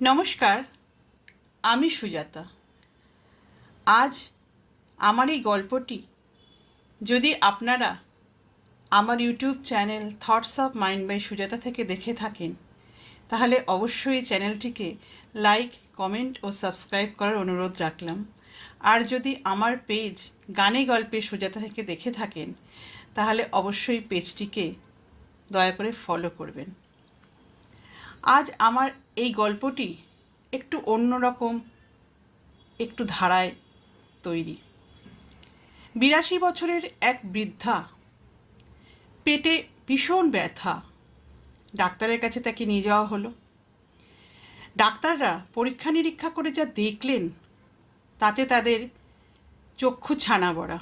নমস্কার, আমি সুজাতা। আজ আমার এই গল্পটি যদি আপনারা আমার YouTube channel thoughts of mind by Sujata থেকে দেখে থাকেন, তাহলে অবশ্যই চ্যানেলটিকে লাইক, কমেন্ট ও সাবস্ক্রাইব করার অনুরোধ রাখলাম। আর যদি আমার পেজ গানে গল্পে সুজাতা থেকে দেখে থাকেন, তাহলে অবশ্যই পেজটিকে দয়া করে ফলো করবেন। আজ আমার এই গল্পটি একটু অন্যরকম, একটু ধারায় তৈরি। 82 বছরের এক বৃদ্ধা, পেটে ভীষণ ব্যথা। ডাক্তারের কাছে তাকে নিয়ে যাওয়া হলো। ডাক্তাররা পরীক্ষা নিরীক্ষা করে যা দেখলেন, তাতে তাদের চক্ষু ছানা বড়া।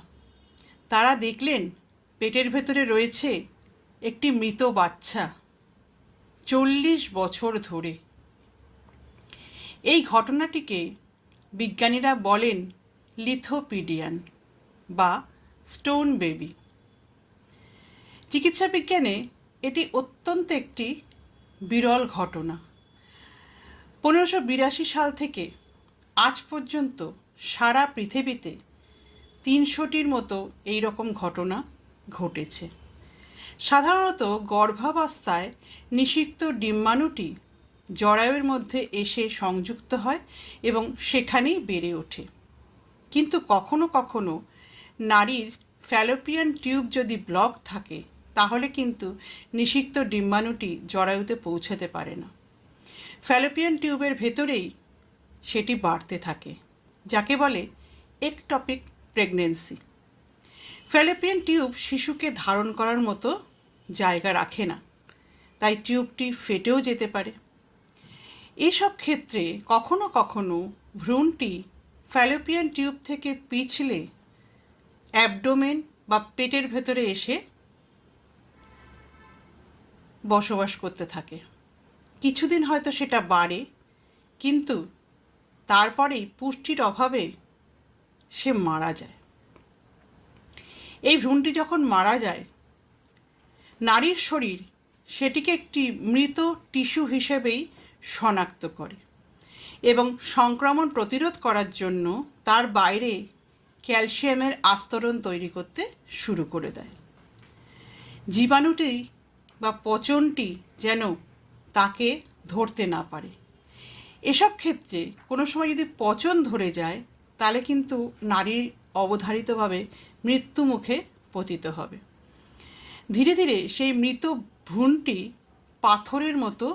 তারা দেখলেন পেটের ভেতরে রয়েছে একটি মৃত বাচ্চা, 40 বছর ধরে। এই ঘটনাটিকে বিজ্ঞানীরা বলেন লিথোপিডিয়ান বা স্টোন বেবি। চিকিৎসা বিজ্ঞানে এটি অত্যন্ত একটি বিরল ঘটনা। 1582 সাল থেকে আজ পর্যন্ত সারা পৃথিবীতে 300টির মতো এই রকম ঘটনা ঘটেছে। সাধারণত গর্ভাবস্থায় নিষিক্ত ডিম্বাণুটি জরায়ুর মধ্যে এসে সংযুক্ত হয় এবং সেখানেই বেড়ে ওঠে। কিন্তু কখনো কখনো নারীর ফ্যালোপিয়ান টিউব যদি ব্লক থাকে, তাহলে কিন্তু নিষিক্ত ডিম্বাণুটি জরায়ুতে পৌঁছাতে পারে না। ফ্যালোপিয়ান টিউবের ভেতরেই সেটি বাড়তে থাকে, যাকে বলে একটপিক প্রেগনেন্সি। ফ্যালোপিয়ান টিউব শিশুকে ধারণ করার মতো জায়গা রাখে না, তাই টিউবটি ফেটেও যেতে পারে। এসব ক্ষেত্রে কখনো কখনো ভ্রূণটি ফ্যালোপিয়ান টিউব থেকে পিছলে অ্যাবডোমেন বা পেটের ভেতরে এসে বসবাস করতে থাকে। কিছুদিন হয়তো সেটা বাড়ে, কিন্তু তারপরেই পুষ্টির অভাবে সে মারা যায়। এই ভ্রূণটি যখন মারা যায়, নারীর শরীর সেটিকে একটি মৃত টিস্যু হিসেবেই শনাক্ত করে এবং সংক্রমণ প্রতিরোধ করার জন্য তার বাইরে ক্যালসিয়ামের আস্তরণ তৈরি করতে শুরু করে দেয়। জীবাণুটি বা পচনটি যেন তাকে ধরতে না পারে। এসব ক্ষেত্রে কোনো সময় যদি পচন ধরে যায়, তাহলে কিন্তু নারী অবধারিতভাবে মৃত্যু মুখে পতিত হবে। ধীরে ধীরে সেই মৃত ভ্রূণটি পাথরের মতো